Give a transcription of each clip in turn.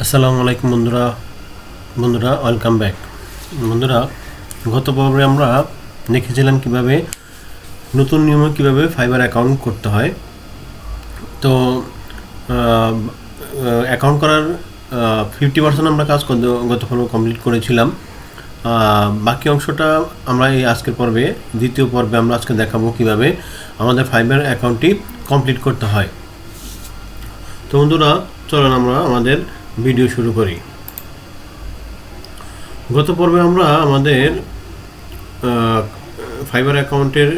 আসসালামু আলাইকুম বন্ধুরা বন্ধুরা ওয়েলকাম ব্যাক। বন্ধুরা, গত পর্বে আমরা দেখেছিলাম কিভাবে নতুন নিয়মে কিভাবে ফাইবার অ্যাকাউন্ট করতে হয়। তো অ্যাকাউন্ট করার 50% আমরা কাজ গত পর্বে কমপ্লিট করেছিলাম। বাকি অংশটা আমরা এই আজকের পর্বে, দ্বিতীয় পর্বে আমরা আজকে দেখাবো কিভাবে আমাদের ফাইবার অ্যাকাউন্টটি কমপ্লিট করতে হয়। তো বন্ধুরা, চলুন আমরা আমাদের ভিডিও শুরু করি। গত পর্বে আমরা আমাদের ফাইবার অ্যাকাউন্টের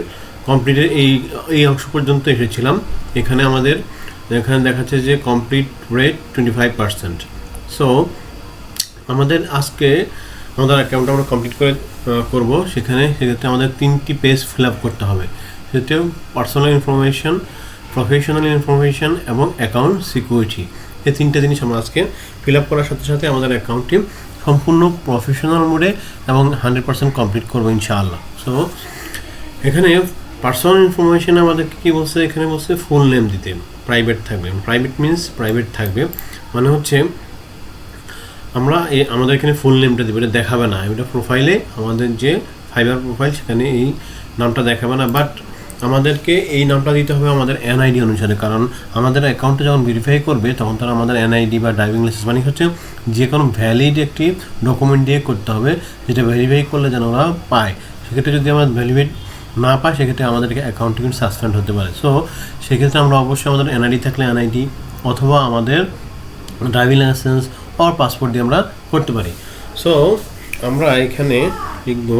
কমপ্লিটের এই অংশ পর্যন্ত এসেছিলাম। এখানে দেখাচ্ছে যে কমপ্লিট রেট 25%। সো আমাদের আজকে আমাদের অ্যাকাউন্টটা আমরা কমপ্লিট করব। সেক্ষেত্রে আমাদের 3টি পেজ ফিল আপ করতে হবে। সেটা পার্সোনাল ইনফরমেশন, প্রফেশনাল ইনফরমেশন এবং অ্যাকাউন্ট সিকিউরিটি। এই 3টা জিনিস আমরা আজকে ফিল আপ করার সাথে সাথে আমাদের অ্যাকাউন্টটি সম্পূর্ণ প্রফেশনাল মোডে এবং 100% কমপ্লিট করবো ইনশাআল্লাহ। সো এখানে পার্সোনাল ইনফরমেশন আমাদেরকে কী বলছে, এখানে বলছে ফুল নেম দিতে, প্রাইভেট থাকবে। প্রাইভেট মিনস প্রাইভেট থাকবে, মানে হচ্ছে আমরা আমাদের এখানে ফুল নেমটা দেবো, এটা দেখাবে না। এটা প্রোফাইলে আমাদের যে ফাইবার প্রোফাইল সেখানে এই নামটা দেখাবে না, বাট আমাদেরকে এই নামটা দিতে হবে আমাদের এনআইডি অনুসারে। কারণ আমাদের অ্যাকাউন্টে যখন ভেরিফাই করবে তখন তারা আমাদের এনআইডি বা ড্রাইভিং লাইসেন্স, মানে হচ্ছে যে কোনো ভ্যালিড একটি ডকুমেন্ট দিয়ে করতে হবে, যেটা ভেরিফাই করলে যেন ওরা পায়। সেক্ষেত্রে যদি আমরা ভ্যালিড না পাই সেক্ষেত্রে আমাদেরকে অ্যাকাউন্টটি কিন্তু সাসপেন্ড হতে পারে। সো সেক্ষেত্রে আমরা অবশ্যই আমাদের এনআইডি থাকলে এনআইডি অথবা আমাদের ড্রাইভিং লাইসেন্স আর পাসপোর্ট দিয়ে আমরা করতে পারি। সো আমরা এখানে লিখব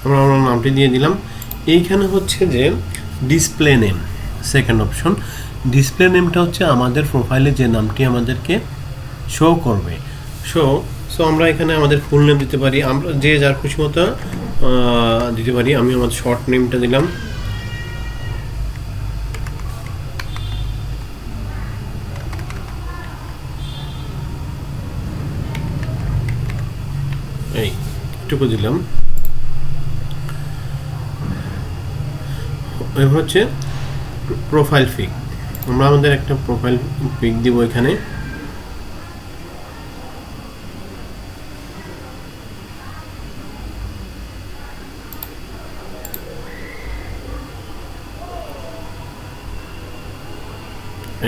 আমরা নামটি দিয়ে দিলাম। এইখানে হচ্ছে যে display name, second option. Display নেমটা হচ্ছে আমাদের প্রোফাইলে যে নামটি আমাদেরকে শো করবে। সো আমরা এখানে আমাদের ফুল নেম দিতে পারি, আমরা যে যার খুশি মতো দিতে পারি। আমি আমাদের শর্ট নেমটা দিলাম। এইটুকু দিলাম। এবার হচ্ছে প্রোফাইল পিক, আমরা আমাদের একটা প্রোফাইল পিক দিব এখানে।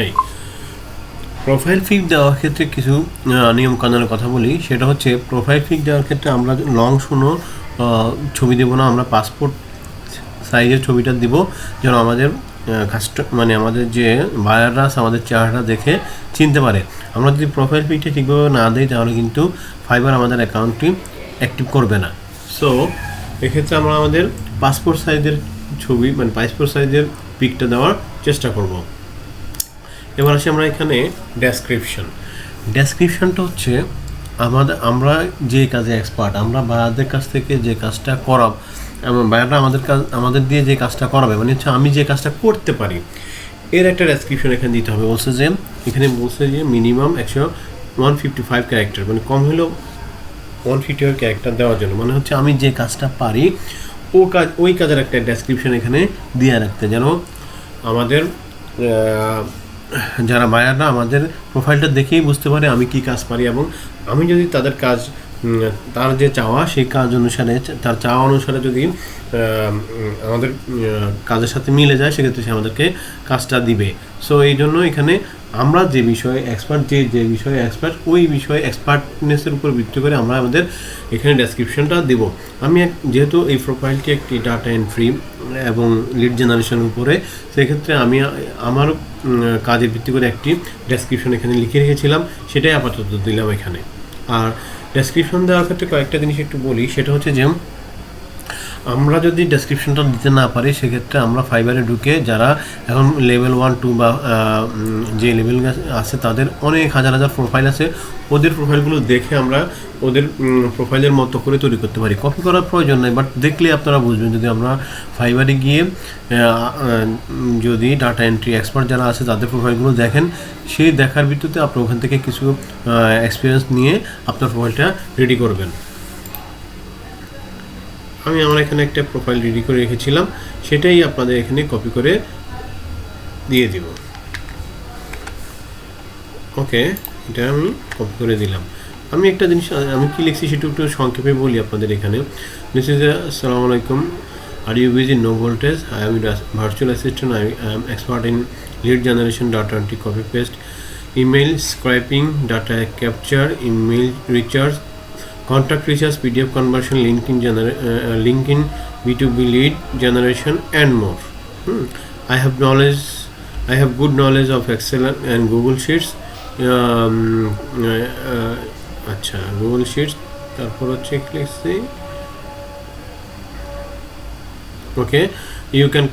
এই প্রোফাইল পিক দেওয়ার ক্ষেত্রে কিছু নিয়ম কানুনের কথা বলি। সেটা হচ্ছে প্রোফাইল পিক দেওয়ার ক্ষেত্রে আমরা লং শুনো ছবি দেবো না, আমরা পাসপোর্ট সাইজের ছবিটা দিব, যেন আমাদের মানে আমাদের যে বায়াররা আমাদের চেহারাটা দেখে চিনতে পারে। আমরা যদি প্রোফাইল পিকটা ঠিকভাবে না দিই তাহলে কিন্তু ফাইবার আমাদের অ্যাকাউন্টটি অ্যাক্টিভ করবে না। সো এক্ষেত্রে আমরা আমাদের পাসপোর্ট সাইজের ছবি, মানে পাসপোর্ট সাইজের পিকটা দেওয়ার চেষ্টা করব। এবার আসি আমরা এখানে ডেসক্রিপশনটা হচ্ছে আমরা যে কাজে এক্সপার্ট, আমরা বায়ারদের কাছ থেকে যে কাজটা করাব এবং বায়াররা আমাদের দিয়ে যে কাজটা করাবে, মানে হচ্ছে আমি যে কাজটা করতে পারি এর একটা ডেসক্রিপশন এখানে দিতে হবে। বলছে যে মিনিমাম 155 ক্যারেক্টার, মানে কম হলেও 150 ক্যারেক্টার দেওয়ার জন্য, মানে হচ্ছে আমি যে কাজটা পারি ওই কাজের একটা ডেসক্রিপশন এখানে দিয়ে রাখতে, যেন আমাদের যারা বায়াররা আমাদের প্রোফাইলটা দেখেই বুঝতে পারে আমি কি কাজ পারি, এবং আমি যদি তাদের কাজ, তার যে চাওয়া সেই কাজ অনুসারে, তার চাওয়া অনুসারে যদি আমাদের কাজের সাথে মিলে যায় সেক্ষেত্রে সে আমাদেরকে কাজটা দিবে। সো এই জন্য এখানে আমরা যে বিষয়ে এক্সপার্ট, যে বিষয়ে এক্সপার্ট, ওই বিষয়ে এক্সপার্টনেসের উপর ভিত্তি করে আমরা আমাদের এখানে ডেসক্রিপশনটা দেব। আমি যেহেতু এই প্রোফাইলটি একটি ডাটা এন্ট্রি এবং লিড জেনারেশনের উপরে, সেক্ষেত্রে আমি আমার কাজের ভিত্তি করে একটি ডেসক্রিপশন এখানে লিখে রেখেছিলাম, সেটাই আপাতত দিলাম এখানে। আর ডেসক্রিপশন দেওয়ার ক্ষেত্রে কয়েকটা জিনিস একটু বলি। সেটা হচ্ছে যে আমরা যদি ডেসক্রিপশনটা দিতে না পারি সেক্ষেত্রে আমরা ফাইবারে ঢুকে যারা এখন লেভেল 1-2 বা যে লেভেল আছে তাদের অনেক হাজার হাজার প্রোফাইল আছে, ওদের প্রোফাইলগুলো দেখে আমরা ওদের প্রোফাইলের মতো করে তৈরি করতে পারি। কপি করার প্রয়োজন নেই, বাট দেখলে আপনারা বুঝবেন। যদি আমরা ফাইবারে গিয়ে যদি ডাটা এন্ট্রি এক্সপার্ট যারা আছে তাদের প্রোফাইলগুলো দেখেন, সেই দেখার ভিত্তিতে আপনি ওখান থেকে কিছু এক্সপিরিয়েন্স নিয়ে আপনার প্রোফাইলটা রেডি করবেন। আমি আমার এখানে একটা প্রোফাইল রেডি করে রেখেছিলাম, সেটাই আপনাদের এখানে কপি করে দিয়ে দিব। ওকে, এটা আমি কপি করে দিলাম। আমি একটা জিনিস আমি কি লিখছি সেটা একটু সংক্ষেপে বলি আপনাদের এখানে। দিস ইজ আসসালামু আলাইকুম, are you busy? No voltage, I am virtual assistant, I am expert in lead generation, data entry, copy paste, email scraping, data capture, email research, contact research, PDF conversion, LinkedIn B2B lead generation, and more. I have good knowledge of Excel and Google Sheets. আচ্ছা, Google Sheets, তারপর হচ্ছে লিখছি। Okay, you can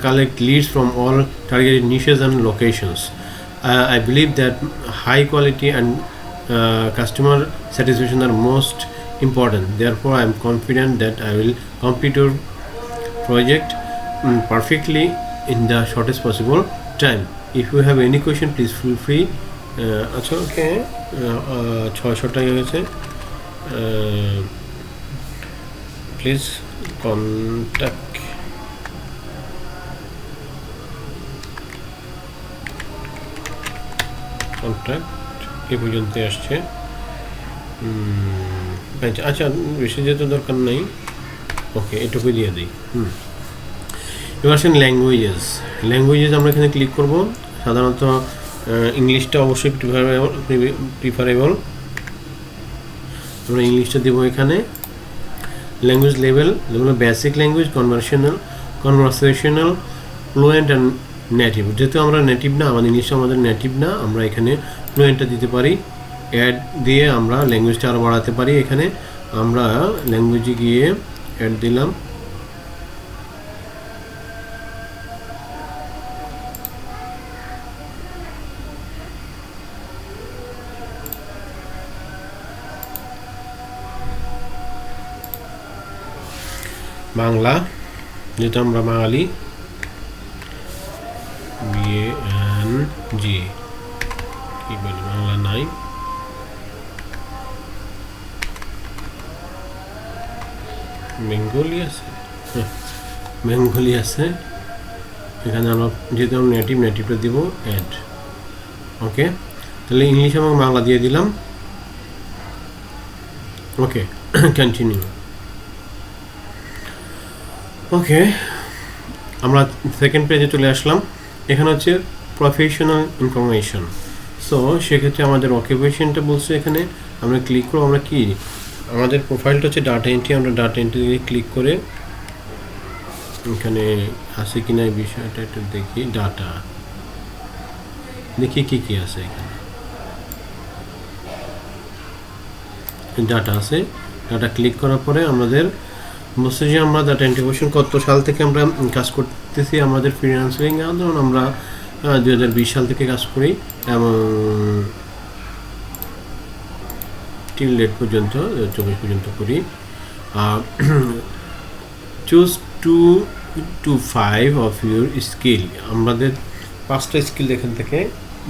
collect leads from all targeted niches and locations. I believe that high quality and customer satisfaction are most important. Therefore, I am confident that I will complete your project perfectly in the shortest possible time. If you have any question, please feel free. আচ্ছা, ওকে, 600 টাকা গেছে। Please contact এ পর্যন্ত আসছে। আচ্ছা, বেশি যেতে দরকার নেই। ওকে, এটুকুই দিয়ে দিই। এবার আসেন ল্যাঙ্গুয়েজেস আমরা এখানে ক্লিক করব। সাধারণত ইংলিশটা অবশ্যই প্রিফারেবল। আমরা ইংলিশটা দেবো এখানে। Language level basic language, conversational, fluent and native. যেহেতু আমরা নেটিভ না, আমাদের ইংলিশটা আমাদের নেটিভ না, আমরা এখানে ফ্লুয়েন্টটা দিতে পারি। অ্যাড দিয়ে আমরা ল্যাঙ্গুয়েজটা আরও বাড়াতে পারি। এখানে আমরা ল্যাঙ্গুয়েজে গিয়ে অ্যাড দিলাম। বাংলা, যেহেতু আমরা বাঙালি, BANG, কি বলি, বাংলা নাই। বেঙ্গলি আছে, বেঙ্গলি আছে। এখানে আমরা যেহেতু আমরা নেটিভটা দিব অ্যাড। ওকে, তাহলে ইংলিশ এবং বাংলা দিয়ে দিলাম। ওকে, কন্টিনিউ। ওকে, আমরা সেকেন্ড পেজে চলে আসলাম। এখানে হচ্ছে প্রফেশনাল ইনফরমেশন। সো সেক্ষেত্রে আমাদের অকুপেশনটা বলছে এখানে আমরা ক্লিক করব। আমরা কি, আমাদের প্রোফাইলটা হচ্ছে ডাটা এন্ট্রি। আমরা ডাটা এন্ট্রি দিয়ে ক্লিক করে এখানে আছে কিনা এই বিষয়টা একটু দেখি। ডাটা দেখি কি আছে এখানে। ডাটা আছে। ডাটা ক্লিক করার পরে আমাদের বলছে যে আমরা ডাটা এন্ট্রি কত সাল থেকে আমরা কাজ করতেছি। আমাদের ফ্রিল্যান্সিং ধরুন আমরা 2020 সাল থেকে কাজ করি এবং টিল ডেট পর্যন্ত 24 পর্যন্ত করি। Choose 2 to 5 of your skill. আমাদের 5টা স্কিল এখান থেকে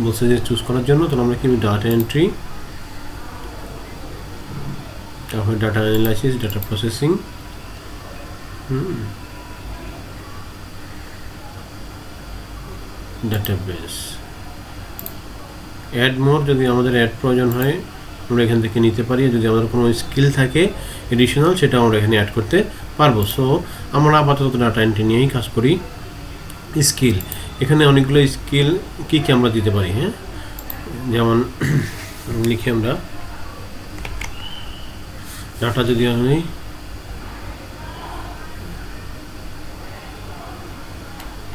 বলছে যে চুজ করার জন্য। তাহলে আমরা কি ডাটা এন্ট্রি, তারপর data analysis, data processing, database, add more. যদি আমাদের অ্যাড প্রয়োজন হয় আমরা এখান থেকে নিতে পারি। যদি আমাদের কোনো স্কিল থাকে এডিশনাল, সেটা আমরা এখানে অ্যাড করতে পারবো। সো আমরা আপাতত ডাটা এন্ট্রি নিয়েই কাজ করি। স্কিল, এখানে অনেকগুলো স্কিল কি আমরা দিতে পারি। হ্যাঁ, যেমন লিখি আমরা ডাটা, যদি আমি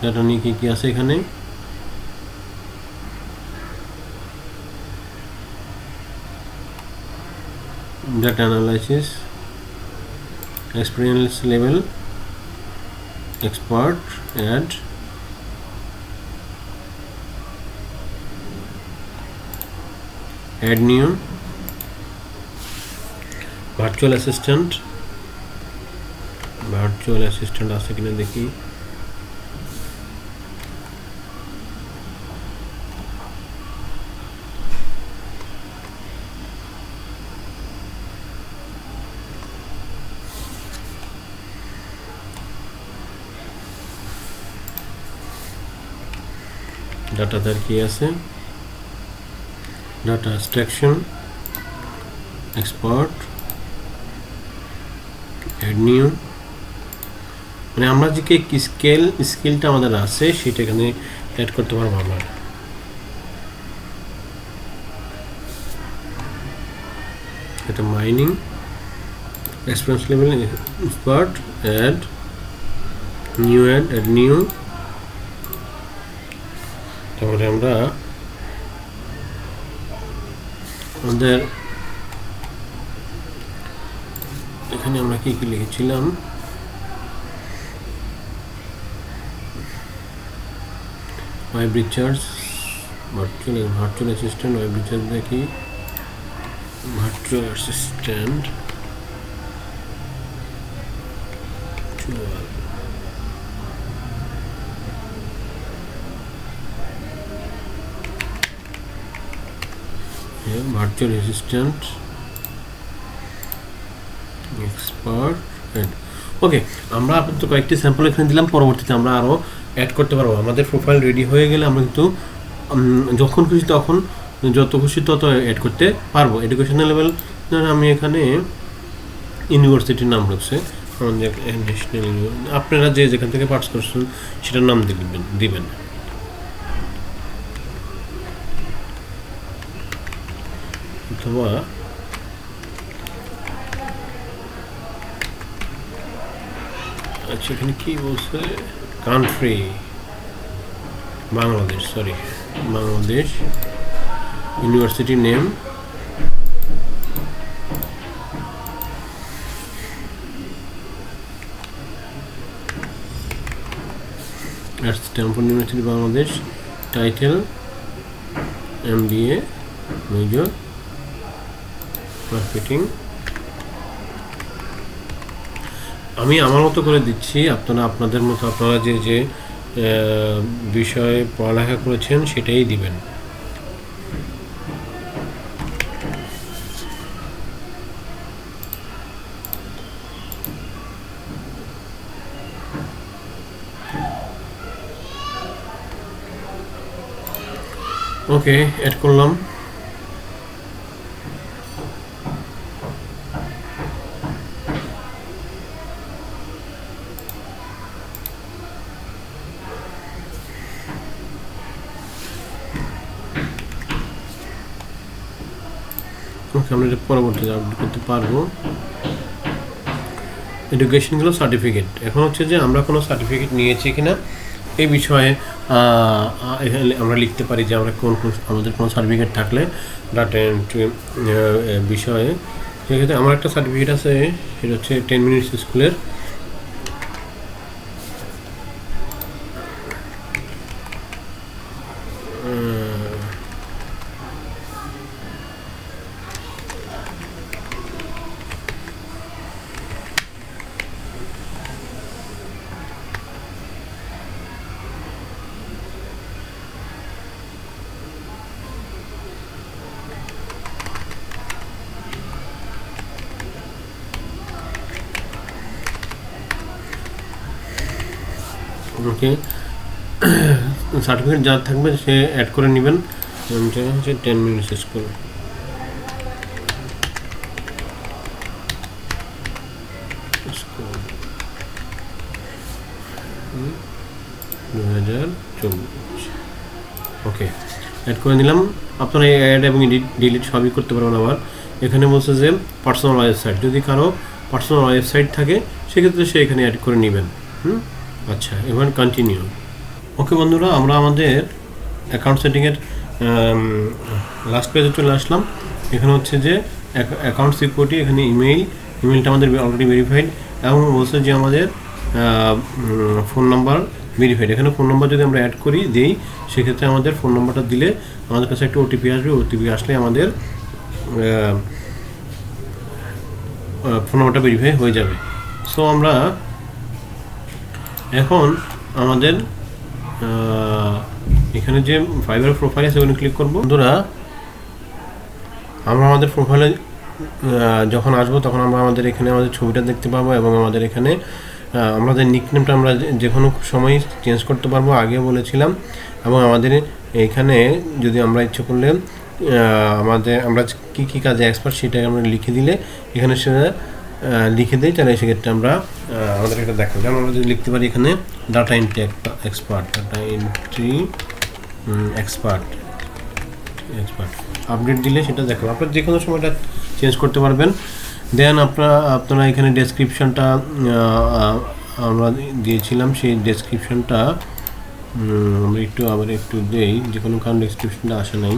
ডাটা নিয়ে কি আছে এখানে। Data analysis, experience level export, add new, virtual assistant আছে কিনা দেখি। ডাটা তার কি আছে, data extraction, export, add new, মানে আমরা যে কি স্কিলটা আমাদের আছে সেটা এখানে অ্যাড করতে পারবো আমরা। এটা mining, experience level, export, add new, তারপরে আমরা আমাদের এখানে আমরা কি কি লিখেছিলাম, web research, virtual assistant, web research দেখি, virtual assistant virtual assistant expert. Okay, আমরা আপাতত কয়েকটি স্যাম্পল এখানে দিলাম, পরবর্তীতে আমরা আরও অ্যাড করতে পারবো। আমাদের প্রোফাইল রেডি হয়ে গেলে আমরা কিন্তু যখন খুশি তখন যত খুশি তত অ্যাড করতে পারবো। এডুকেশনাল লেভেল আমি এখানে ইউনিভার্সিটির নাম রাখছে আমাদের ন্যাশনাল, আপনারা যে যেখান থেকে পাস করছেন সেটার নাম দিবেন। অথবা আচ্ছা এখানে কি বলছে, country Bangladesh, Bangladesh, university name, Stanford university Bangladesh, title MBA major marketing. আমি আমার মতো করে দিচ্ছি, আপনারা আপনাদের মতো আপনারা যে যে বিষয়ে পড়ালেখা করেছেন সেটাই দিবেন। ওকে, অ্যাড করলাম। ওকে, আমরা এটা পরবর্তীতে আপডেট করতে পারবো। এডুকেশনগুলো সার্টিফিকেট, এখন হচ্ছে যে আমরা কোনো সার্টিফিকেট নিয়েছি কিনা এই বিষয়ে এখানে আমরা লিখতে পারি যে আমরা আমাদের কোনো সার্টিফিকেট থাকলে ডাটা এন্ট্রি বিষয়ে। সেক্ষেত্রে আমার একটা সার্টিফিকেট আছে, সেটা হচ্ছে 10 মিনিটস স্কুলের। ওকে, সার্টিফিকেট যার থাকবে সে অ্যাড করে নেবেন। হচ্ছে 10 মিনিটস স্কুল, স্কুল 2024। ওকে, অ্যাড করে নিলাম। আপনারা অ্যাড এবং ডিলিট সবই করতে পারবেন। আবার এখানে বলছে যে পার্সোনাল ওয়েবসাইট, যদি কারো পার্সোনাল ওয়েবসাইট থাকে সেক্ষেত্রে সে এখানে অ্যাড করে নেবেন। আচ্ছা, এবার কন্টিনিউ। ওকে বন্ধুরা, আমরা আমাদের অ্যাকাউন্ট সেটিংয়ের লাস্ট পেজে চলে আসলাম। এখানে হচ্ছে যে অ্যাকাউন্ট সিকিউরিটি, এখানে ইমেইলটা আমাদের অলরেডি ভেরিফাইড এবং বলছে যে আমাদের ফোন নাম্বার ভেরিফাইড। এখানে ফোন নাম্বার যদি আমরা অ্যাড করি দেই, সেক্ষেত্রে আমাদের ফোন নাম্বারটা দিলে আমাদের কাছে একটা ওটিপি আসবে। ওটিপি আসলে আমাদের ফোন নাম্বারটা ভেরিফাই হয়ে যাবে। সো আমরা এখন আমাদের এখানে যে ফাইবার প্রোফাইল আছে ওখানে ক্লিক করবো। বন্ধুরা, আমরা আমাদের প্রোফাইলে যখন আসবো তখন আমরা আমাদের এখানে আমাদের ছবিটা দেখতে পাবো এবং আমাদের এখানে আমাদের নিকনেমটা আমরা যে কোনো সময় চেঞ্জ করতে পারবো, আগে বলেছিলাম। এবং আমাদের এখানে যদি আমরা ইচ্ছে করলে আমরা কী কাজে এক্সপার্ট সেটা আমরা লিখে দিলে এখানে সেটা লিখে দিই, তাহলে সেক্ষেত্রে আমরা আমাদের এটা দেখো। যেমন আমরা যদি লিখতে পারি এখানে ডাটা এন্ট্রি এক্সপার্ট, আপডেট দিলে সেটা দেখো। আপনারা যে কোনো সময়টা চেঞ্জ করতে পারবেন। দেন আপনারা এখানে ডেসক্রিপশনটা আমরা দিয়েছিলাম, সেই ডেসক্রিপশনটা আমরা আবার একটু দেই, যে কোনো কারণ ডেসক্রিপশনটা আসে নাই।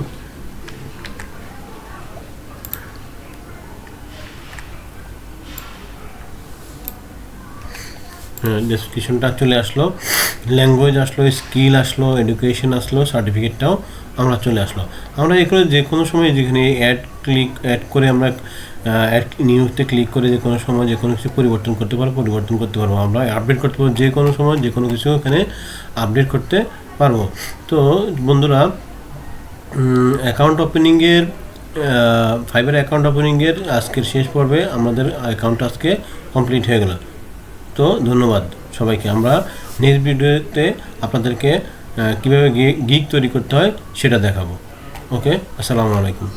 হ্যাঁ, ডেসক্রিপশনটা চলে আসলো, ল্যাঙ্গুয়েজ আসলো, স্কিল আসলো, এডুকেশন আসলো, সার্টিফিকেটটাও আমরা চলে আসলো। আমরা এখানে যে কোনো সময় যেখানে অ্যাড করে আমরা অ্যাড নিউজতে ক্লিক করে যে কোনো সময় যে কোনো কিছু পরিবর্তন করতে পারবো। আমরা আপডেট করতে পারবো, যে কোনো সময় যে কোনো কিছু এখানে আপডেট করতে পারবো। তো বন্ধুরা, অ্যাকাউন্ট ওপেনিংয়ের ফাইবার অ্যাকাউন্ট ওপেনিংয়ের আজকের শেষ পর্বে আমাদের অ্যাকাউন্ট আজকে কমপ্লিট হয়ে গেল। তো ধন্যবাদ সবাইকে। আমরা নেক্সট ভিডিওতে আপনাদেরকে কীভাবে গিগ তৈরি করতে হয় সেটা দেখাবো। ওকে, আসসালামু আলাইকুম।